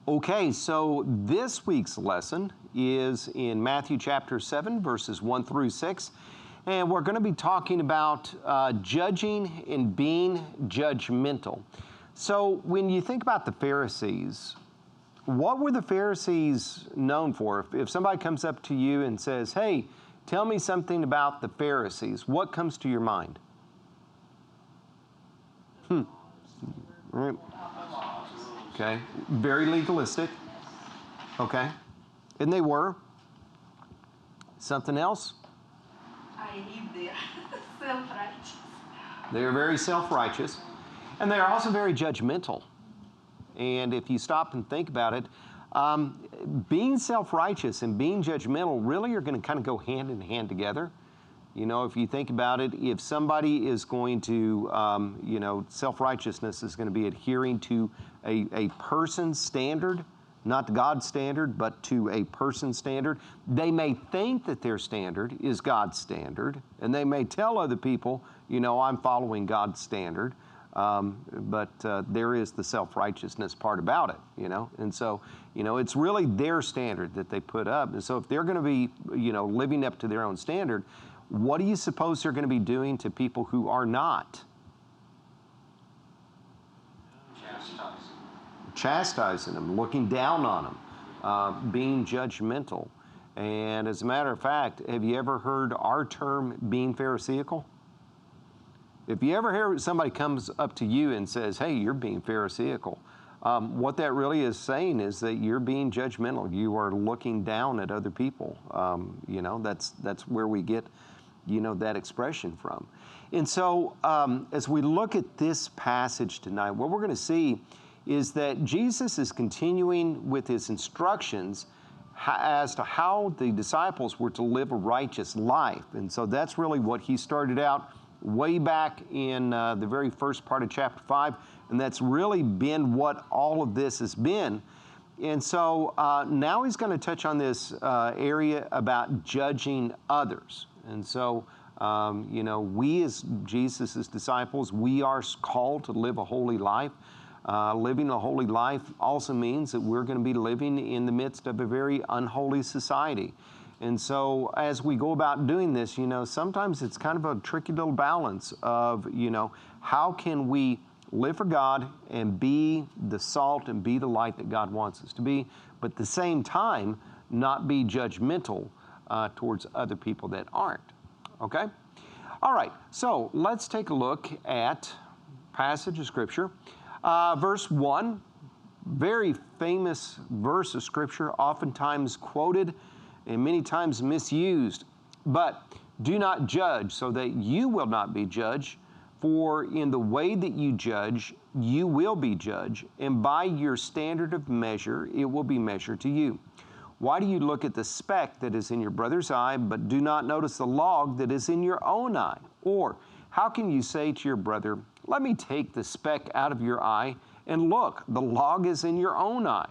Okay, so this week's lesson is in Matthew chapter 7, verses 1 through 6. And we're going to be talking about judging and being judgmental. So when you think about the Pharisees, what were the Pharisees known for? If somebody comes up to you and says, hey, tell me something about the Pharisees, what comes to your mind? Right. Okay, very legalistic. Okay, and they were. Something else? I live there. Self-righteous. They are very self-righteous, and they are also very judgmental. And if you stop and think about it, being self-righteous and being judgmental really are going to kind of go hand in hand together. You know, if you think about it, if somebody is going to, self-righteousness is going to be adhering to a person's standard, not God's standard, but to a person's standard. They may think that their standard is God's standard, and they may tell other people, I'm following God's standard, but there is the self-righteousness part about it, And so, it's really their standard that they put up. And so if they're going to be, living up to their own standard, what do you suppose they're going to be doing to people who are not? Chastising them, looking down on them, being judgmental. And as a matter of fact, have you ever heard our term being Pharisaical? If you ever hear somebody comes up to you and says, hey, you're being Pharisaical, what that really is saying is that you're being judgmental. You are looking down at other people. That's where we get, that expression from. And so as we look at this passage tonight, what we're going to see is that Jesus is continuing with his instructions as to how the disciples were to live a righteous life. And so that's really what he started out way back in the very first part of chapter 5, and that's really been what all of this has been. And so now he's going to touch on this area about judging others. And so, we as Jesus' disciples, we are called to live a holy life. Living a holy life also means that we're going to be living in the midst of a very unholy society. And so as we go about doing this, sometimes it's kind of a tricky little balance of, how can we live for God and be the salt and be the light that God wants us to be, but at the same time, not be judgmental towards other people that aren't. Okay? All right, so let's take a look at passage of Scripture. Verse 1, very famous verse of Scripture, oftentimes quoted and many times misused. But do not judge so that you will not be judged. For in the way that you judge, you will be judged. And by your standard of measure, it will be measured to you. Why do you look at the speck that is in your brother's eye, but do not notice the log that is in your own eye? Or how can you say to your brother, let me take the speck out of your eye, and look, the log is in your own eye?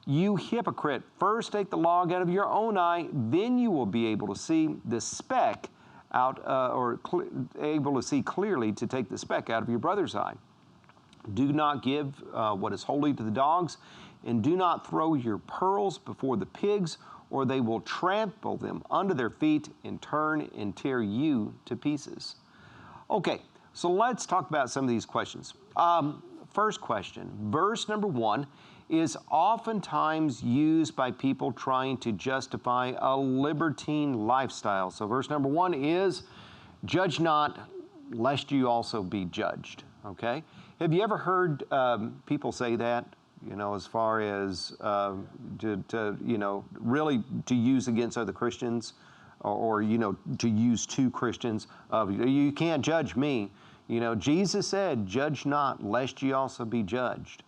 You hypocrite, first take the log out of your own eye, then you will be able to see the speck out, able to see clearly to take the speck out of your brother's eye. Do not give what is holy to the dogs, and do not throw your pearls before the pigs, or they will trample them under their feet and turn and tear you to pieces. Okay, so let's talk about some of these questions. First question, verse number 1 is oftentimes used by people trying to justify a libertine lifestyle. So verse number 1 is, judge not, lest you also be judged. Okay? Have you ever heard people say that? As far as really to use against other Christians, or to use to Christians. You can't judge me. Jesus said, judge not, lest ye also be judged.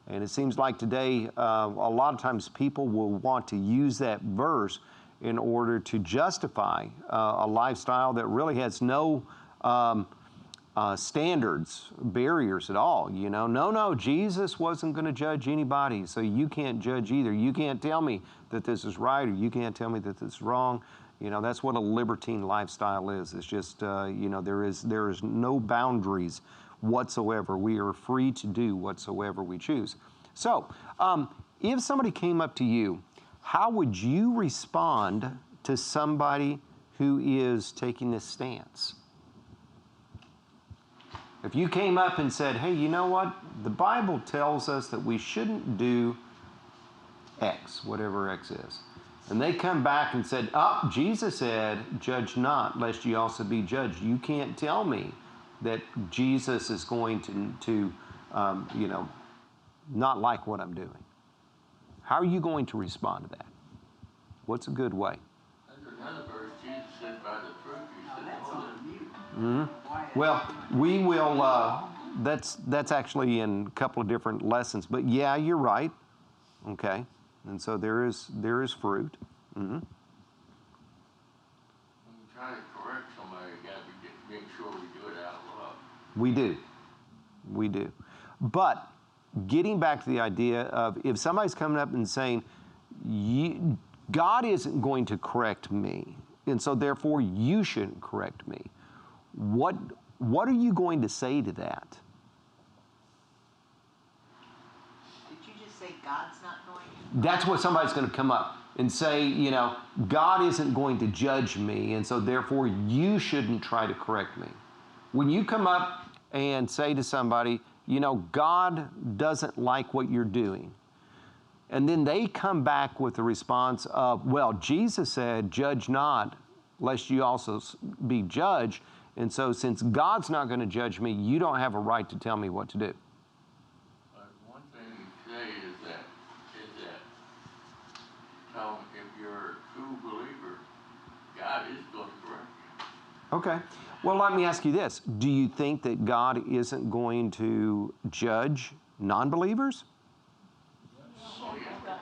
And it seems like today, a lot of times people will want to use that verse in order to justify a lifestyle that really has no standards, barriers at all. No, Jesus wasn't going to judge anybody, so you can't judge either. You can't tell me that this is right, or you can't tell me that this is wrong. That's what a libertine lifestyle is. It's just, there is no boundaries whatsoever. We are free to do whatsoever we choose. So, If somebody came up to you, how would you respond to somebody who is taking this stance? If you came up and said, hey, you know what? The Bible tells us that we shouldn't do X, whatever X is. And they come back and said, oh, Jesus said, judge not, lest you also be judged. You can't tell me that Jesus is going to not like what I'm doing. How are you going to respond to that? What's a good way? There's another verse, Jesus said, by the fruit you should know them. Mm-hmm. Well, we will, that's actually in a couple of different lessons. But yeah, you're right. Okay. And so there is fruit. Mm-hmm. When you try to correct somebody, you got to make sure we do it out of love. We do. But getting back to the idea of if somebody's coming up and saying, God isn't going to correct me, and so therefore you shouldn't correct me, what are you going to say to that? Did you just say God's not going to? That's what somebody's going to come up and say, God isn't going to judge me, and so therefore you shouldn't try to correct me. When you come up and say to somebody, God doesn't like what you're doing, and then they come back with the response of, well, Jesus said, judge not, lest you also be judged, and so since God's not going to judge me, you don't have a right to tell me what to do. But one thing you say is that tell them if you're a true believer, God is going to correct you. Okay. Well, let me ask you this. Do you think that God isn't going to judge non-believers?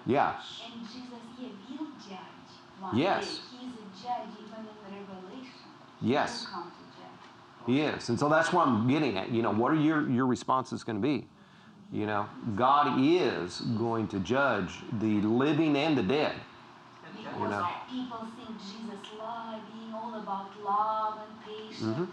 Yeah. And Jesus, he will judge one Yes. day. He's a judge even in the Revelation. Yes. He will come to judge. He is. And so that's what I'm getting at. What are your responses going to be? God is going to judge the living and the dead. Because people think Jesus' law being all about love and patience and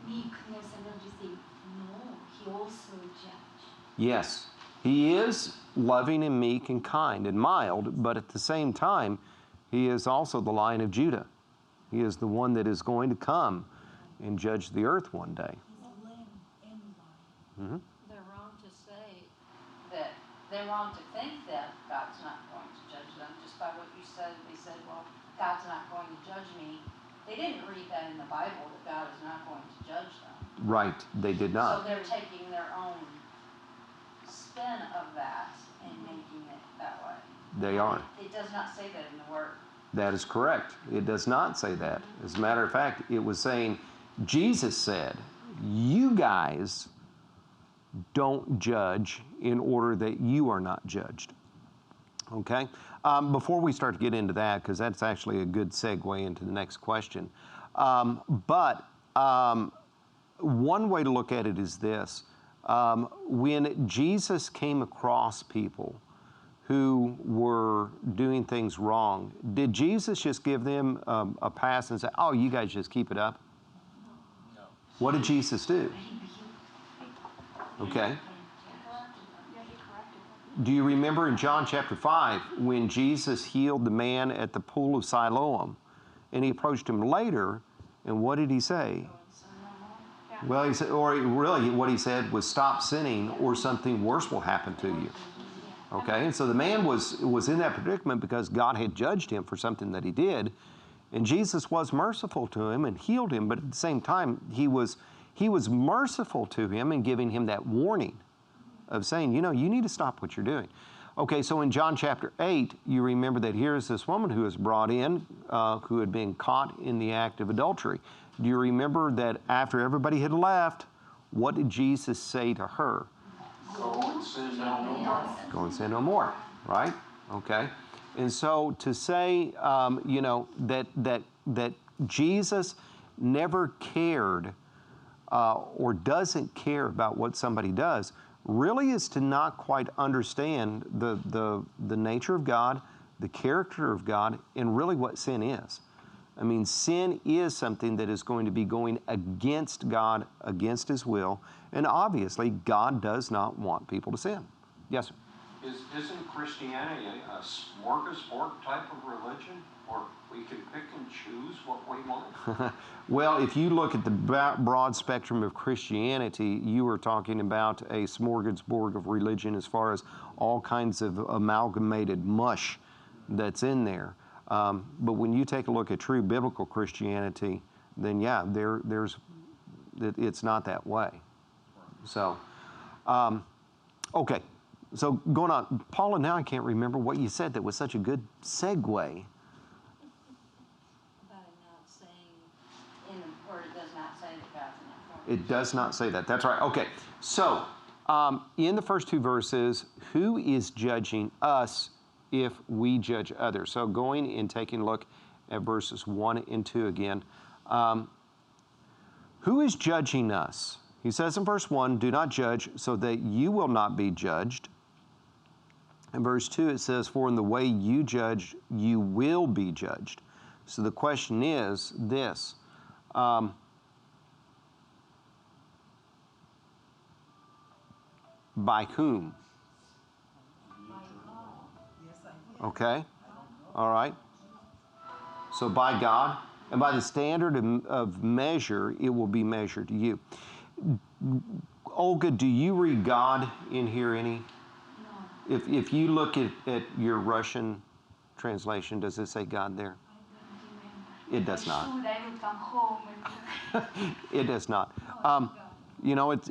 meekness and everything. No, he also judges. Yes. He is loving and meek and kind and mild, but at the same time, he is also the Lion of Judah. He is the one that is going to come and judge the earth one day. Mm-hmm. They're wrong to say that, they're wrong to think that God's not going to judge them just by what you said. They said, well, God's not going to judge me. They didn't read that in the Bible, that God is not going to judge them. Right, they did not. So they're taking their own spin of that and making it that way. They are. It does not say that in the Word. That is correct. It does not say that. As a matter of fact, it was saying, Jesus said, you guys don't judge in order that you are not judged. Okay? Before we start to get into that, because that's actually a good segue into the next question. But one way to look at it is this. When Jesus came across people who were doing things wrong, did Jesus just give them a pass and say, oh, you guys just keep it up? No. What did Jesus do? Okay. Do you remember in John chapter 5 when Jesus healed the man at the pool of Siloam and he approached him later, and what did he say? Well, he said, or really what he said was stop sinning or something worse will happen to you. Okay, and so the man was in that predicament because God had judged him for something that he did, and Jesus was merciful to him and healed him, but at the same time, he was merciful to him and giving him that warning of saying, you need to stop what you're doing. Okay, so in John chapter 8, you remember that here is this woman who was brought in, who had been caught in the act of adultery. Do you remember that after everybody had left, what did Jesus say to her? Go and sin no more. Go and sin no more, right? Okay. And so to say, that Jesus never cared or doesn't care about what somebody does really is to not quite understand the nature of God, the character of God, and really what sin is. I mean, sin is something that is going to be going against God, against His will, and obviously God does not want people to sin. Yes, sir? Isn't Christianity a smorgasbord type of religion? Or we can pick and choose what we want? Well, if you look at the broad spectrum of Christianity, you are talking about a smorgasbord of religion as far as all kinds of amalgamated mush that's in there. But when you take a look at true biblical Christianity, then yeah, it's not that way. So, okay. So going on, Paula, now I can't remember what you said that was such a good segue. About it not saying, or it does not say that God's not going. It does not say that. That's right. Okay. So, in the first two verses, who is judging us if we judge others? So going and taking a look at verses 1 and 2 again. Who is judging us? He says in verse 1, do not judge so that you will not be judged. In verse 2 it says, for in the way you judge, you will be judged. So the question is this. By whom? Okay. All right. So by God, and by the standard of measure, it will be measured to you. Olga, do you read God in here any? No, If you look at your Russian translation, does it say God there? I don't remember. It does not. I should, I will come home and It does not. You know, it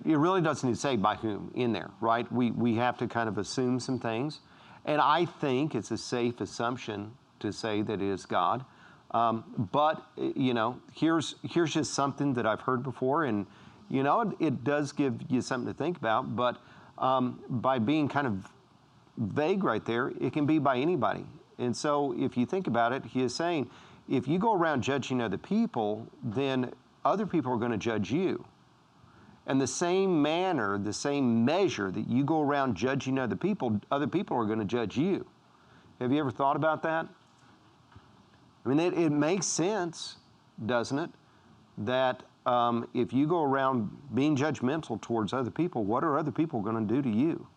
really doesn't say by whom in there, right? We have to kind of assume some things. And I think it's a safe assumption to say that it is God. But, you know, here's just something that I've heard before. And, you know, it does give you something to think about. But by being kind of vague right there, it can be by anybody. And so if you think about it, he is saying, if you go around judging other people, then other people are going to judge you. And the same manner, the same measure that you go around judging other people are going to judge you. Have you ever thought about that? I mean, it makes sense, doesn't it? That if you go around being judgmental towards other people, what are other people going to do to you? You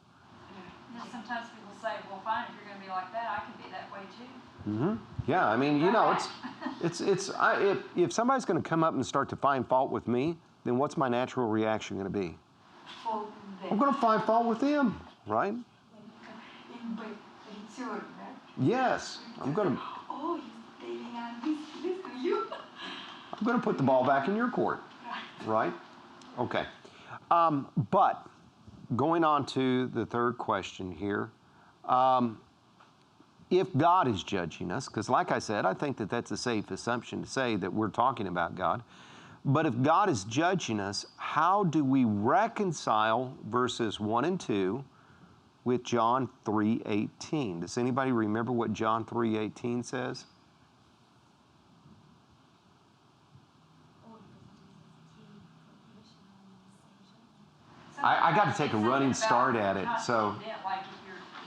know, sometimes people say, well, fine, if you're going to be like that, I can be that way too. Mm-hmm. Yeah, I mean, you know, if somebody's going to come up and start to find fault with me, then what's my natural reaction going to be? for I'm them. going to find fault with them, right? In return, right? Yes, I'm going to Oh, he's telling us this to you. I'm going to put the ball back in your court, right? Okay. But going on to the third question here, if God is judging us, because like I said, I think that that's a safe assumption to say that we're talking about God. But if God is judging us, how do we reconcile verses 1 and 2 with John 3:18? Does anybody remember what John 3:18 says? I got to take a running start at it, so...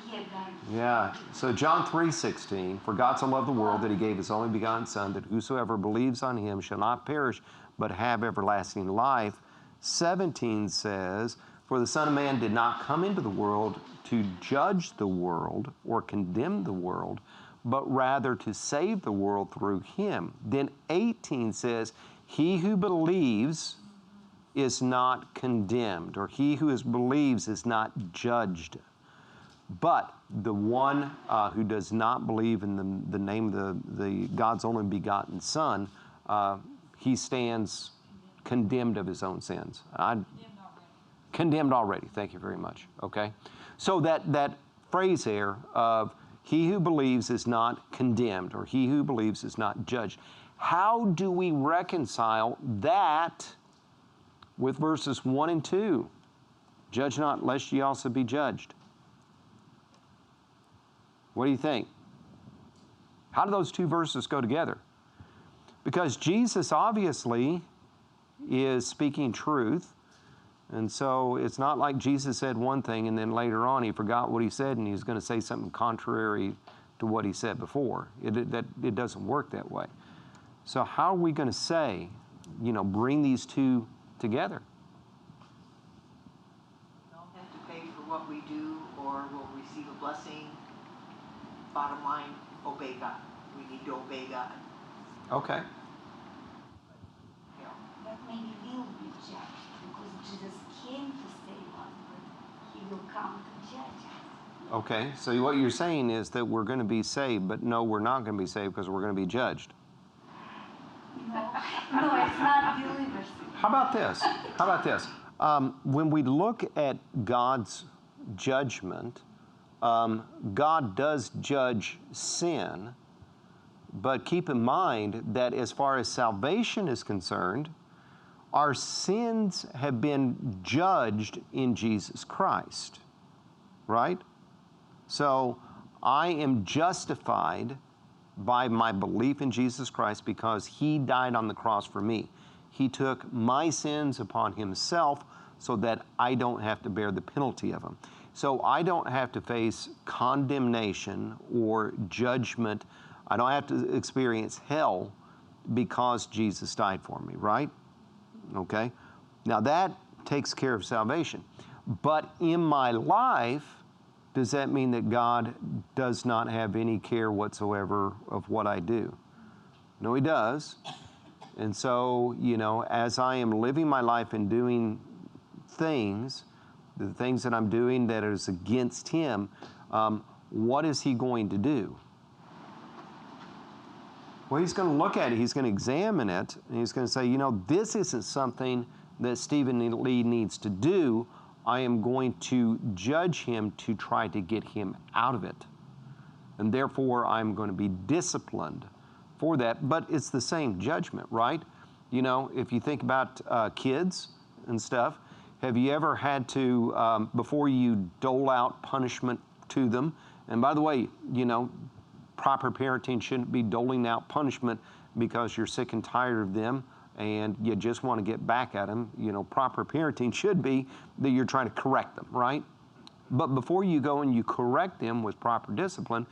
He had done. Yeah, so John 3:16, for God so loved the world that he gave his only begotten Son, that whosoever believes on him shall not perish, but have everlasting life. 17 says, for the Son of Man did not come into the world to judge the world or condemn the world, but rather to save the world through him. Then 18 says, he who believes is not condemned, or he who believes is not judged. But the one who does not believe in the name of the God's only begotten Son, he stands condemned of his own sins. Condemned already. Thank you very much. Okay, so that phrase there of he who believes is not condemned, or he who believes is not judged. How do we reconcile that with verses 1 and 2? Judge not, lest ye also be judged. What do you think? How do those two verses go together? Because Jesus obviously is speaking truth, and so it's not like Jesus said one thing and then later on he forgot what he said and he's going to say something contrary to what he said before. It doesn't work that way. So how are we going to say, bring these two together? You don't have to pay for for what we do or will receive a blessing. Bottom line, obey God. We need to obey God. Okay. You know. But maybe we'll be judged because Jesus came to save us, but he will come to judge us. Okay. So what you're saying is that we're going to be saved, but no, we're not going to be saved because we're going to be judged. No, no, it's not believers. How about this? How about this? When we look at God's judgment, God does judge sin, but keep in mind that as far as salvation is concerned, our sins have been judged in Jesus Christ, right? So I am justified by my belief in Jesus Christ because he died on the cross for me. He took my sins upon himself so that I don't have to bear the penalty of them. So I don't have to face condemnation or judgment. I don't have to experience hell because Jesus died for me, right? Okay? Now that takes care of salvation. But in my life, does that mean that God does not have any care whatsoever of what I do? No, he does. And so, as I am living my life and doing things, the things that I'm doing that is against him, what is he going to do? Well, he's going to look at it, he's going to examine it, and he's going to say, this isn't something that Stephen Lee needs to do. I am going to judge him to try to get him out of it. And therefore, I'm going to be disciplined for that. But it's the same judgment, right? If you think about kids and stuff, have you ever had to, before you dole out punishment to them, and by the way, proper parenting shouldn't be doling out punishment because you're sick and tired of them and you just want to get back at them. Proper parenting should be that you're trying to correct them, right? But before you go and you correct them with proper discipline,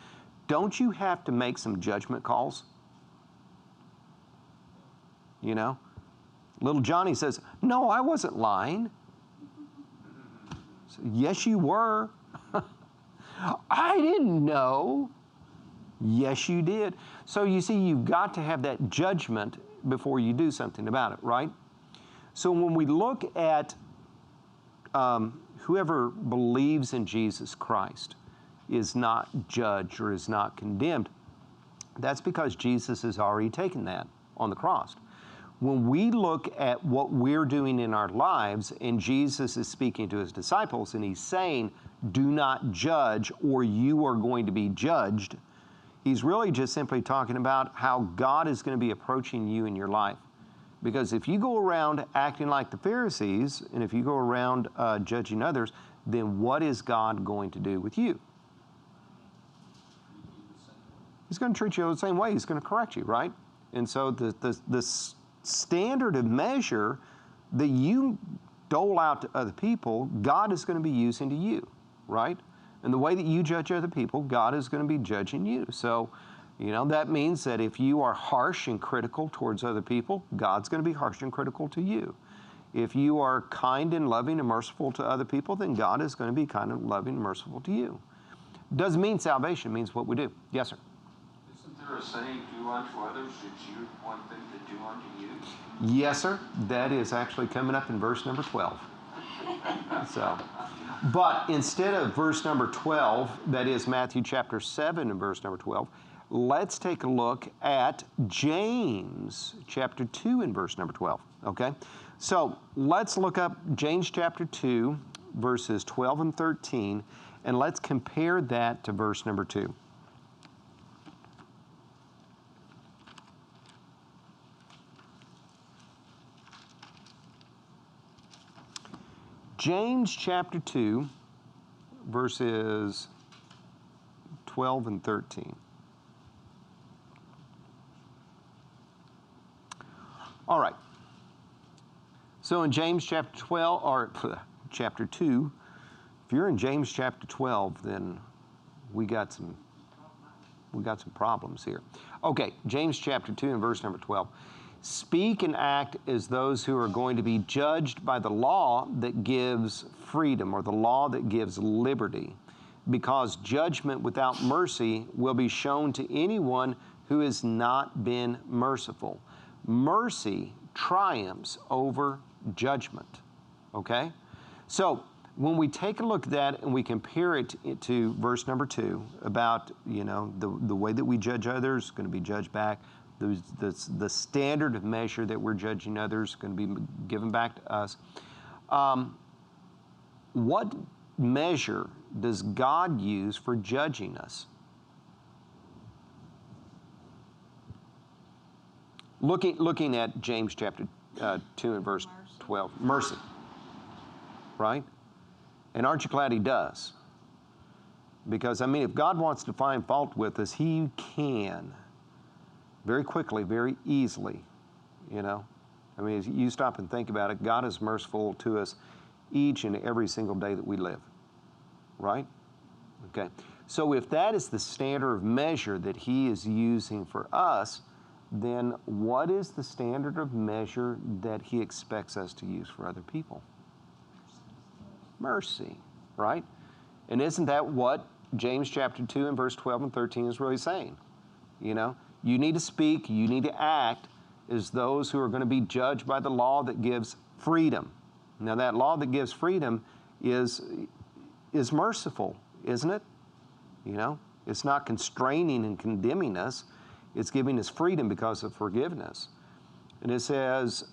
don't you have to make some judgment calls? Little Johnny says, no, I wasn't lying. So, yes, you were. I didn't know. Yes, you did. So you see, you've got to have that judgment before you do something about it, right? So when we look at whoever believes in Jesus Christ is not judged or is not condemned, that's because Jesus has already taken that on the cross. When we look at what we're doing in our lives, and Jesus is speaking to his disciples, and he's saying, do not judge or you are going to be judged, he's really just simply talking about how God is going to be approaching you in your life. Because if you go around acting like the Pharisees, and if you go around judging others, then what is God going to do with you? He's going to treat you the same way. He's going to correct you, right? And so the standard of measure that you dole out to other people, God is going to be using to you, right? And the way that you judge other people, God is going to be judging you. So, that means that if you are harsh and critical towards other people, God's going to be harsh and critical to you. If you are kind and loving and merciful to other people, then God is going to be kind and loving and merciful to you. Doesn't mean salvation, it means what we do. Yes, sir. Isn't there a saying, do unto others as you want them to do unto you? Yes, sir. That is actually coming up in verse number 12. But instead of verse number 12, that is Matthew chapter 7 and verse number 12, let's take a look at James chapter 2 and verse number 12, okay? So let's look up James chapter 2, verses 12 and 13, and let's compare that to verse number 2. James chapter 2, verses 12 and 13. All right. So in James chapter 12, or chapter 2, if you're in James chapter 12, then we got some problems here. Okay, James chapter 2 and verse number 12. speak and act as those who are going to be judged by the law that gives freedom, or the law that gives liberty, because judgment without mercy will be shown to anyone who has not been merciful. Mercy triumphs over judgment, okay? So when we take a look at that and we compare it to verse number 2 about, the way that we judge others is going to be judged back. The standard of measure that we're judging others is going to be given back to us. What measure does God use for judging us? Looking at James chapter 2 and verse 12. Mercy. Right? And aren't you glad he does? Because, if God wants to find fault with us, he can. Very quickly, very easily, As you stop and think about it, God is merciful to us each and every single day that we live. Right? Okay. So if that is the standard of measure that he is using for us, then what is the standard of measure that he expects us to use for other people? Mercy, right? And isn't that what James chapter 2 and verse 12 and 13 is really saying? You need to speak, you need to act as those who are going to be judged by the law that gives freedom. Now that law that gives freedom is merciful, isn't it? It's not constraining and condemning us. It's giving us freedom because of forgiveness. And it says,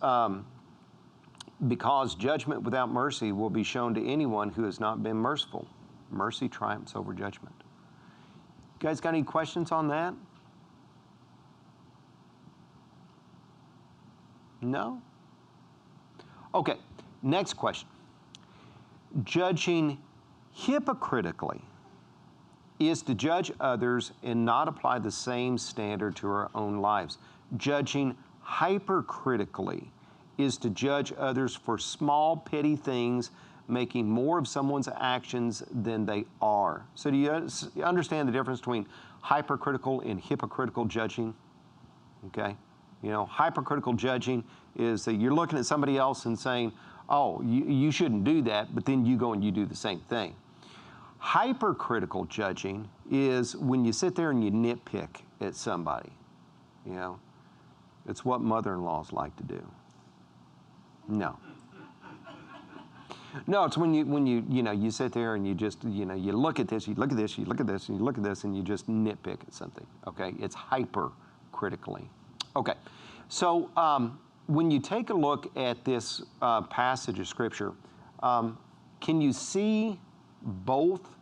because judgment without mercy will be shown to anyone who has not been merciful. Mercy triumphs over judgment. You guys got any questions on that? No? Okay, next question. Judging hypocritically is to judge others and not apply the same standard to our own lives. Judging hypercritically is to judge others for small, petty things, making more of someone's actions than they are. So do you understand the difference between hypercritical and hypocritical judging? Okay? Hypercritical judging is that you're looking at somebody else and saying, oh, you shouldn't do that, but then you go and you do the same thing. Hypercritical judging is when you sit there and you nitpick at somebody. It's what mother-in-laws like to do. No, it's when you sit there and you just, you look at this, you look at this, you look at this, and you look at this, and you just nitpick at something, okay? It's hypercritically. Okay, so when you take a look at this passage of Scripture, can you see both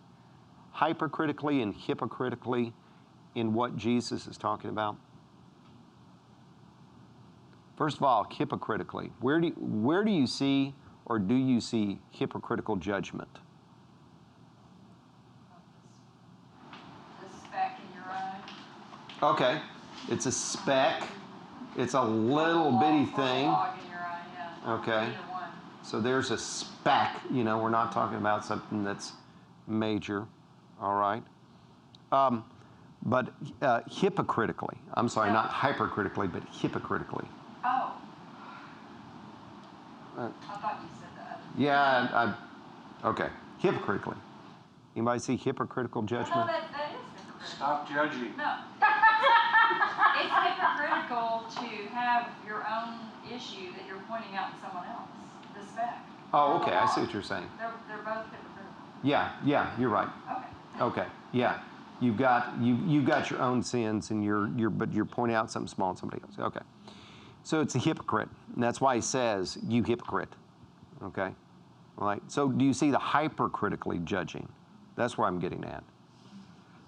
hypercritically and hypocritically in what Jesus is talking about? First of all, hypocritically, where do you see, or do you see hypocritical judgment? The speck in your eye. Okay, it's a speck. It's a little bitty thing. Log in your eye, yeah. Okay. Either one. So there's a speck. We're not talking about something that's major. All right. But hypocritically, I'm sorry, not hypercritically, but hypocritically. Oh. I thought you said that. Yeah, okay. Hypocritically. Anybody see hypocritical judgment? No, that is hypocritical. Stop judging. No. It's hypocritical to have your own issue that you're pointing out to someone else. The speck. Oh, okay. I see what you're saying. They're both hypocritical. Yeah, you're right. Okay, yeah. You've got your own sins, and but you're pointing out something small in somebody else. Okay. So it's a hypocrite, and that's why he says, you hypocrite. Okay? All right. So do you see the hypercritically judging? That's where I'm getting at.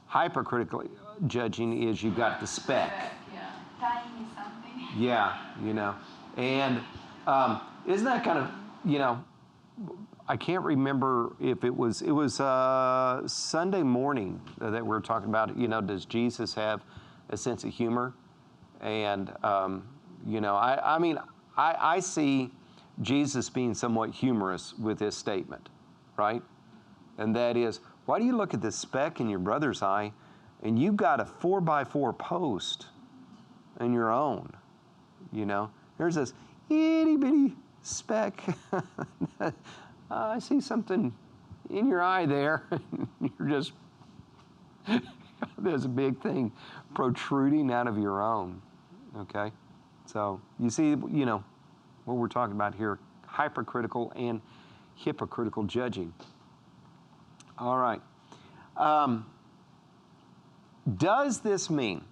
Hypercritically judging is you've got the speck. Yeah. Tiny something. Yeah, And isn't that kind of, I can't remember if it was Sunday morning that we were talking about, does Jesus have a sense of humor? And, I see Jesus being somewhat humorous with this statement, right? And that is, why do you look at this speck in your brother's eye and you've got a 4x4 post in your own? You know, there's this itty bitty speck. I see something in your eye there. You're just, there's a big thing protruding out of your own. Okay? So you see, you know, what we're talking about here, hypercritical and hypocritical judging. All right. Does this mean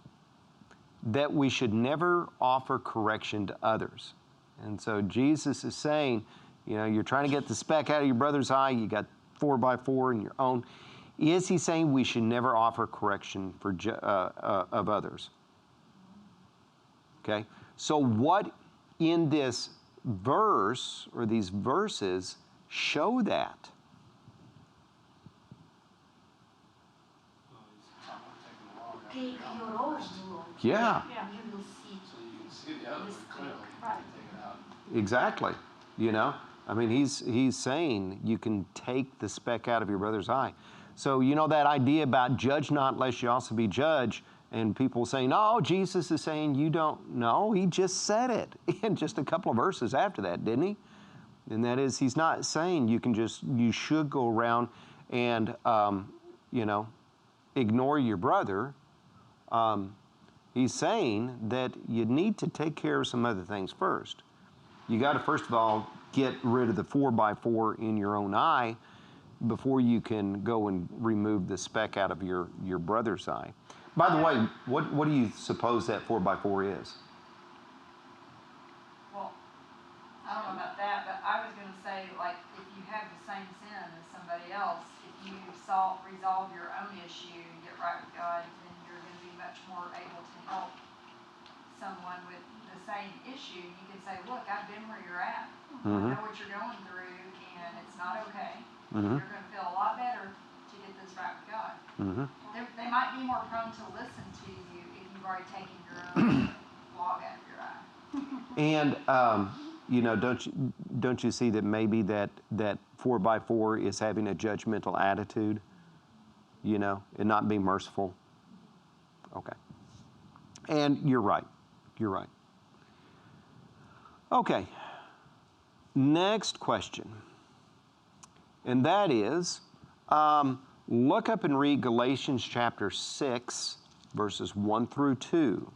that we should never offer correction to others? And so Jesus is saying, you know, you're trying to get the speck out of your brother's eye, you got 4x4 in your own. Is he saying we should never offer correction for of others? Okay, so what in this verse or these verses show that? Take your own load. Yeah. You will see. So you can see the other one clearly, Right. take it out. Exactly. You know, I mean, he's saying you can take the speck out of your brother's eye. So, you know, that idea about judge not lest you also be judged, and people saying, oh, Jesus is saying you don't know. He just said it in just a couple of verses after that, didn't he? And that is, he's not saying you should go around and, you know, ignore your brother. He's saying that you need to take care of some other things first. You got to, first of all, get rid of the 4x4 in your own eye before you can go and remove the speck out of your brother's eye. By the way, what do you suppose that 4x4 is? Well, I don't know about that, but I was gonna say, like, if you have the same sin as somebody else, if you resolve your own issue and get right with God, then you're gonna be much more able to help someone with the same issue. You can say, look, I've been where you're at. I know what you're going through, and it's not okay. You're gonna feel a lot better to get this right with God. They might be more prone to listen to you if you've already taken your own log out of your eye. And you know, don't you see that maybe that 4x4 is having a judgmental attitude, you know, and not being merciful? Okay. And you're right. You're right. Okay. Next question. And that is, look up and read Galatians chapter 6, verses 1 through 2.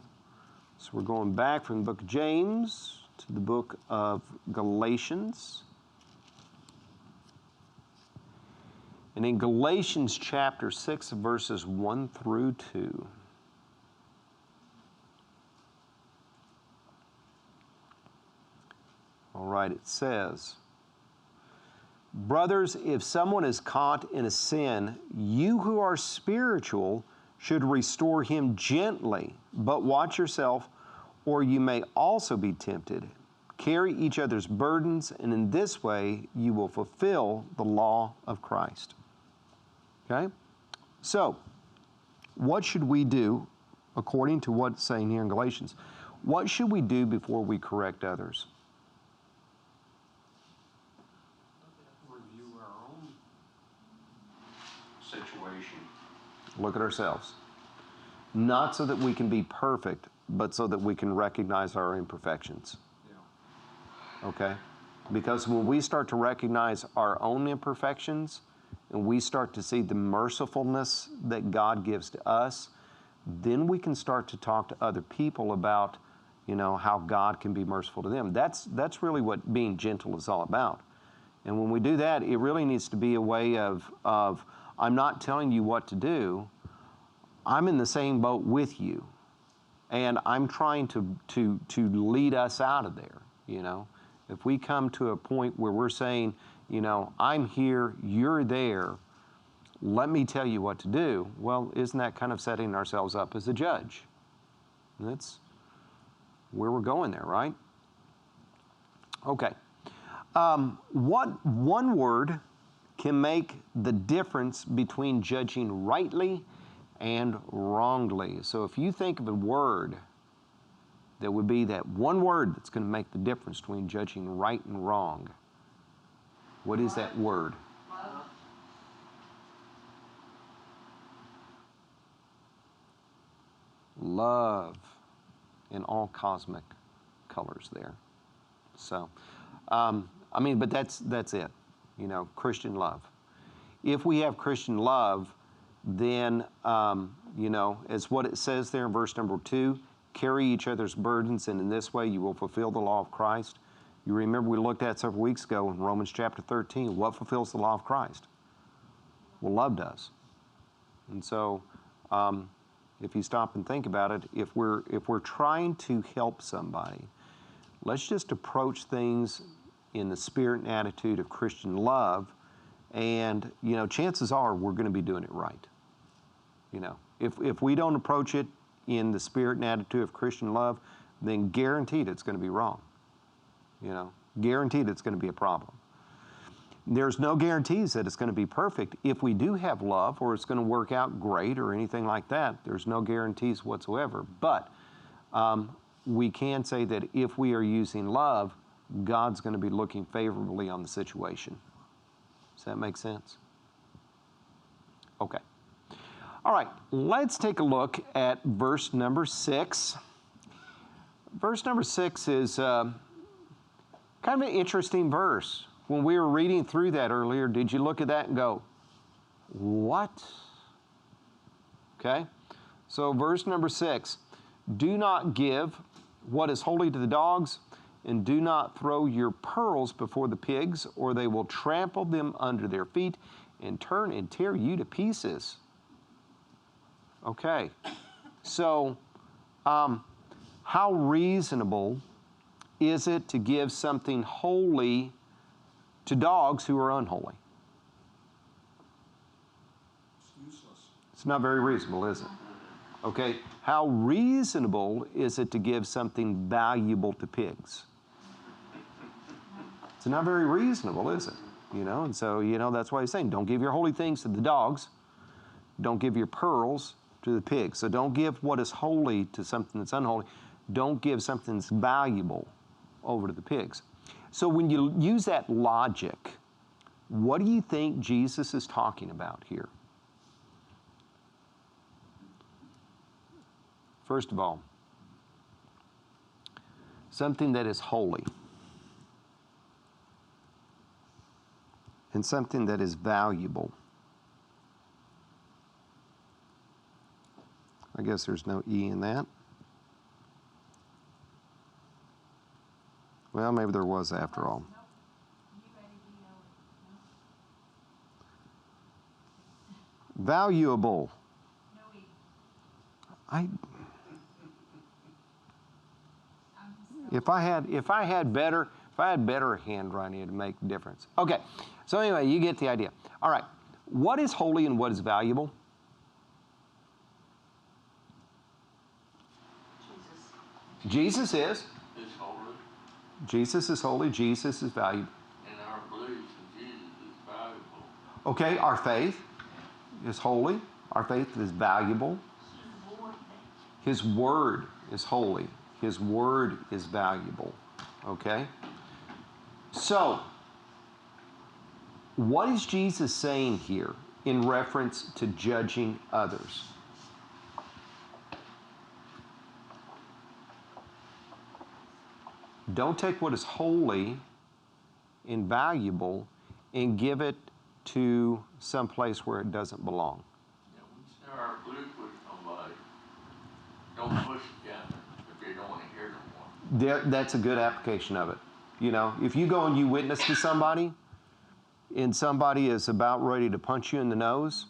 So we're going back from the book of James to the book of Galatians. And in Galatians chapter 6, verses 1 through 2. All right, it says, brothers, if someone is caught in a sin, you who are spiritual should restore him gently, but watch yourself, or you may also be tempted. Carry each other's burdens, and in this way you will fulfill the law of Christ. Okay? So, what should we do according to what's saying here in Galatians? What should we do before we correct others? Review our own situation. Look at ourselves. Not so that we can be perfect, but so that we can recognize our imperfections. Yeah. Okay? Because when we start to recognize our own imperfections and we start to see the mercifulness that God gives to us, then we can start to talk to other people about, you know, how God can be merciful to them. That's really what being gentle is all about. And when we do that, it really needs to be a way of I'm not telling you what to do. I'm in the same boat with you. And I'm trying to lead us out of there, you know. If we come to a point where we're saying, you know, I'm here, you're there, let me tell you what to do, well, isn't that kind of setting ourselves up as a judge? And that's where we're going there, right? Okay. What one word can make the difference between judging rightly and wrongly? So if you think of a word that would be that one word that's going to make the difference between judging right and wrong, what is that word? Love. Love in all cosmic colors there. So, but that's it. Christian love. If we have Christian love, then, as what it says there in verse number 2, carry each other's burdens, and in this way you will fulfill the law of Christ. You remember we looked at several weeks ago in Romans chapter 13, what fulfills the law of Christ? Well, love does. And so, if you stop and think about it, if we're trying to help somebody, let's just approach things in the spirit and attitude of Christian love, and chances are we're going to be doing it right. If we don't approach it in the spirit and attitude of Christian love, then guaranteed it's going to be wrong. Guaranteed it's going to be a problem. There's no guarantees that it's going to be perfect. If we do have love, or it's going to work out great or anything like that, there's no guarantees whatsoever. But we can say that if we are using love, God's going to be looking favorably on the situation. Does that make sense? Okay. All right, let's take a look at verse number 6. Verse number 6 is kind of an interesting verse. When we were reading through that earlier, did you look at that and go, what? Okay, so verse number 6, do not give what is holy to the dogs, and do not throw your pearls before the pigs, or they will trample them under their feet and turn and tear you to pieces. Okay, so how reasonable is it to give something holy to dogs who are unholy? It's useless. It's not very reasonable, is it? Okay, how reasonable is it to give something valuable to pigs? It's not very reasonable, is it? And so, that's why he's saying, don't give your holy things to the dogs. Don't give your pearls to the pigs. So don't give what is holy to something that's unholy. Don't give something that's valuable over to the pigs. So when you use that logic, what do you think Jesus is talking about here? First of all, something that is holy and something that is valuable. I guess there's no E in that. Well, maybe there was after all. Valuable. If I had better handwriting, it'd make a difference. Okay. So anyway, you get the idea. All right. What is holy and what is valuable? Jesus is. It's holy, Jesus is holy. Jesus is valuable. and our belief in Jesus is valuable. Okay, our faith is holy. Our faith is valuable. His word is holy. His word is valuable. Okay? So, what is Jesus saying here in reference to judging others? Don't take what is holy and valuable and give it to some place where it doesn't belong. Yeah, we share our belief with somebody. Don't push it down if they don't want to hear no more. That's a good application of it. If you go and you witness to somebody and somebody is about ready to punch you in the nose,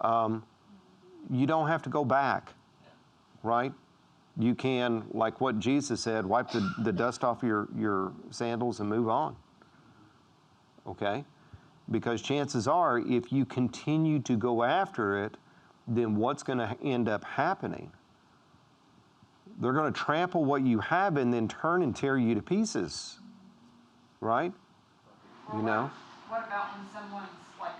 you don't have to go back, right? You can, like what Jesus said, wipe the dust off your sandals and move on. Okay? Because chances are, if you continue to go after it, then what's going to end up happening? They're going to trample what you have and then turn and tear you to pieces. Right? Or What about when someone's like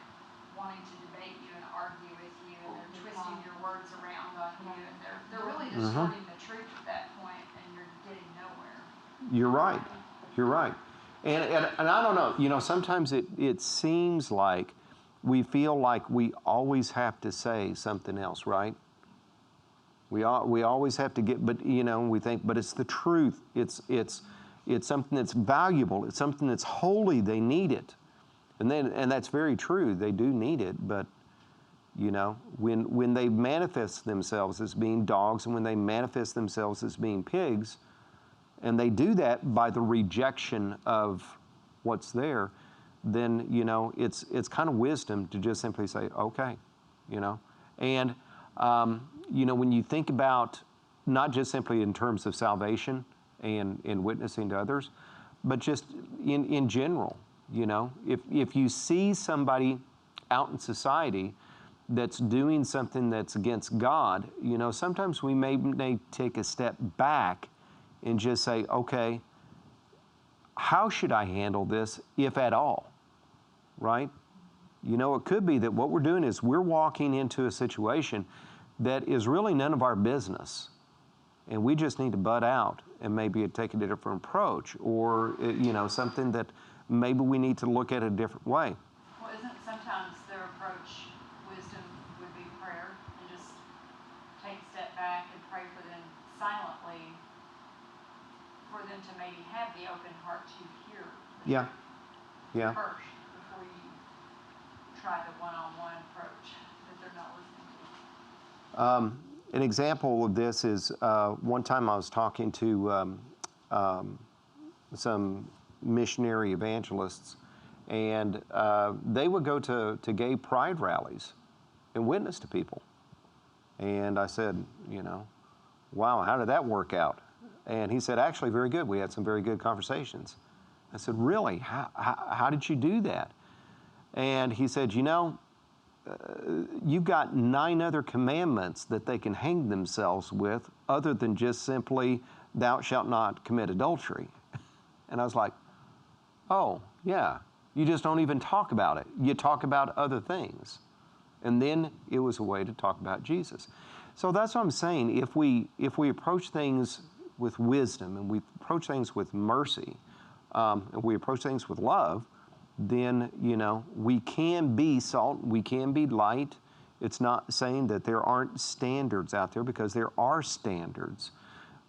wanting to debate you and argue with you, and they're twisting your words around on you, and they're really distorting the truth at that point, and you're getting nowhere. You're right. You're right. And I don't know, sometimes it seems like we feel like we always have to say something else, right? We always have to get, but we think, but it's the truth. It's something that's valuable. It's something that's holy. They need it, and that's very true. They do need it, but when they manifest themselves as being dogs, and when they manifest themselves as being pigs, and they do that by the rejection of what's there, then it's kind of wisdom to just simply say, okay, and when you think about not just simply in terms of salvation and witnessing to others, but just in general, if you see somebody out in society that's doing something that's against God, sometimes we may take a step back and just say, okay, how should I handle this, if at all, right? It could be that what we're doing is we're walking into a situation that is really none of our business, and we just need to butt out and maybe take a different approach, or something that maybe we need to look at a different way. Well, isn't sometimes their approach, wisdom would be prayer, and just take a step back and pray for them silently, for them to maybe have the open heart to hear the Yeah. truth Yeah. first, before you try the one-on-one approach that they're not listening to. An example of this is one time I was talking to some missionary evangelists, and they would go to gay pride rallies and witness to people. And I said, wow, how did that work out? And he said, actually, very good. We had some very good conversations. I said, really? How did you do that? And he said, you've got 9 other commandments that they can hang themselves with, other than just simply, thou shalt not commit adultery. And I was like, oh, yeah. You just don't even talk about it. You talk about other things. And then it was a way to talk about Jesus. So that's what I'm saying. If we approach things with wisdom, and we approach things with mercy, and we approach things with love, then, we can be salt, we can be light. It's not saying that there aren't standards out there, because there are standards.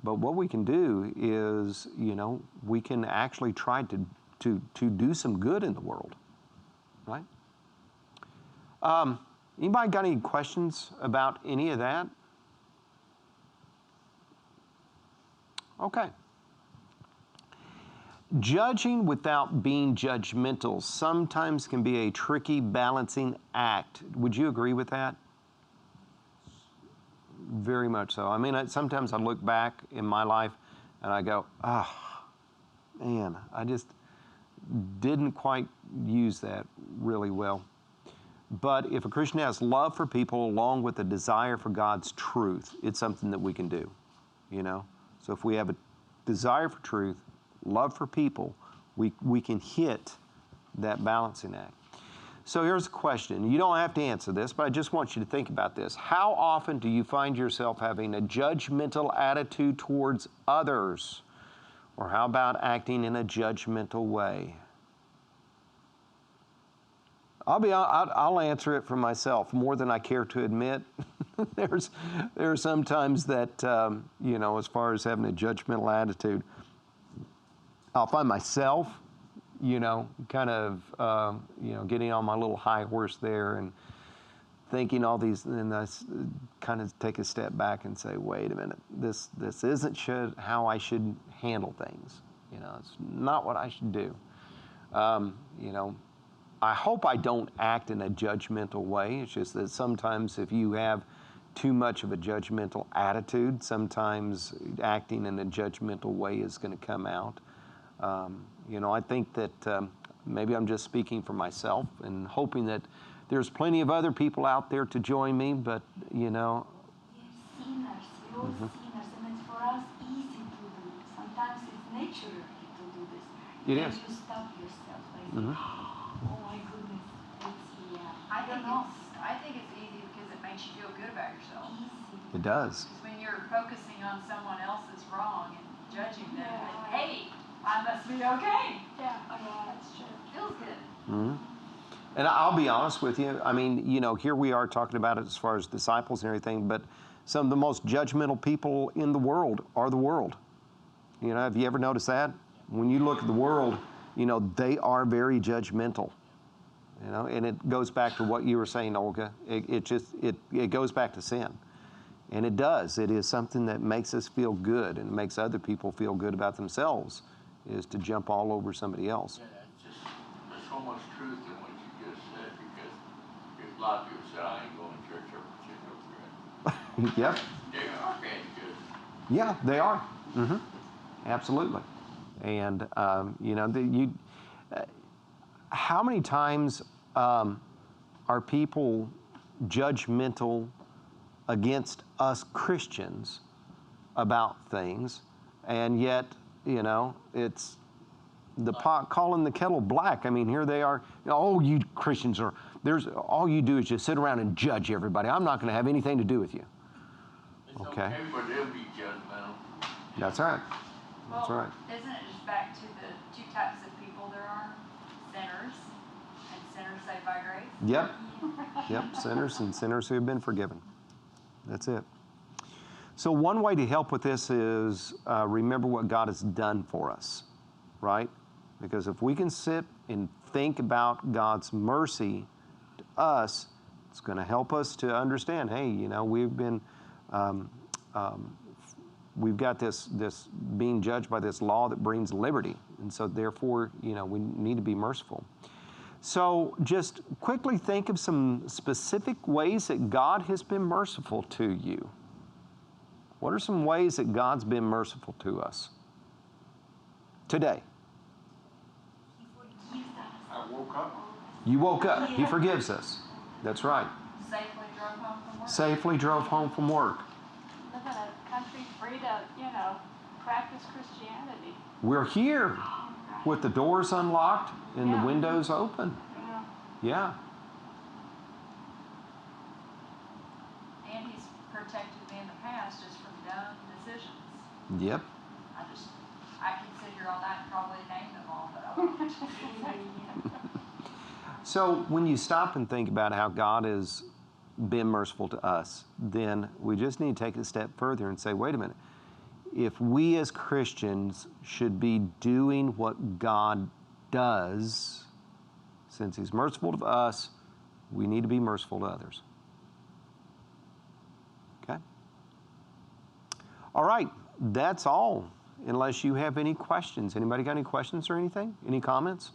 But what we can do is, we can actually try to do some good in the world, right? Anybody got any questions about any of that? Okay. Judging without being judgmental sometimes can be a tricky balancing act. Would you agree with that? Very much so. I mean, sometimes I look back in my life and I go, man, I just didn't quite use that really well. But if a Christian has love for people along with a desire for God's truth, it's something that we can do, So if we have a desire for truth, love for people, we can hit that balancing act. So here's a question. You don't have to answer this, but I just want you to think about this. How often do you find yourself having a judgmental attitude towards others? Or how about acting in a judgmental way? I'll answer it for myself more than I care to admit. There are some times that, as far as having a judgmental attitude, I'll find myself, kind of, getting on my little high horse there and thinking all these, and I kind of take a step back and say, wait a minute, this isn't how I should handle things. It's not what I should do. I hope I don't act in a judgmental way. It's just that sometimes if you have too much of a judgmental attitude, sometimes acting in a judgmental way is going to come out. I think that maybe I'm just speaking for myself and hoping that there's plenty of other people out there to join me, but, We're sinners, we're all sinners, and it's for us easy to do. Sometimes it's natural to do this. It And is. you stop yourself by saying, oh my goodness, I think it's easy because it makes you feel good about yourself. It does. Because when you're focusing on someone else's wrong and judging them, and, hey, I must be okay. Yeah, that's true. Feels good. Mm-hmm. And I'll be honest with you. I mean, here we are talking about it as far as disciples and everything, but Some of the most judgmental people in the world are the world. You know, have you ever noticed that? When you look at the world, you know, they are very judgmental. You know, and it goes back to what you were saying, Olga. It goes back to sin. And it does. It is something that makes us feel good and makes other people feel good about themselves, is to jump all over somebody else. Yeah, there's so much truth in what you just said, because a lot of people say, I ain't going to church every single Yep. They are pretty good. Yeah, they are. Absolutely. And, you know, how many times are people judgmental against us Christians about things, and yet, you know, it's the pot calling the kettle black. I mean, here they are. Oh, you Christians are, all you do is just sit around and judge everybody. I'm not going to have anything to do with you. It's Okay. but they'll be judgmental. That's right. That's Well, right. isn't it just back to the two types of people there are? Sinners and sinners saved by grace? Yep. Yep. Sinners and sinners who have been forgiven. That's it. So one way to help with this is remember what God has done for us, right? Because if we can sit and think about God's mercy to us, it's going to help us to understand, hey, you know, we've been, we've got this being judged by this law that brings liberty. And so therefore, you know, we need to be merciful. So just quickly think of some specific ways that God has been merciful to you. What are some ways that God's been merciful to us today? I woke up. You woke up. He forgives us. That's right. Safely drove home from work? Safely drove home from work. Live in a country free to, you know, practice Christianity. We're here with the doors unlocked and the Yeah. windows open. Yeah. Yeah. And he's protected me in the past just from dumb decisions. Yep. I can sit here all night and probably name them all, but I won't. So when you stop and think about how God has been merciful to us, then we just need to take it a step further and say, wait a minute. If we as Christians should be doing what God does, since He's merciful to us, we need to be merciful to others. Okay? All right, that's all. Unless you have any questions. Anybody got any questions or anything? Any comments?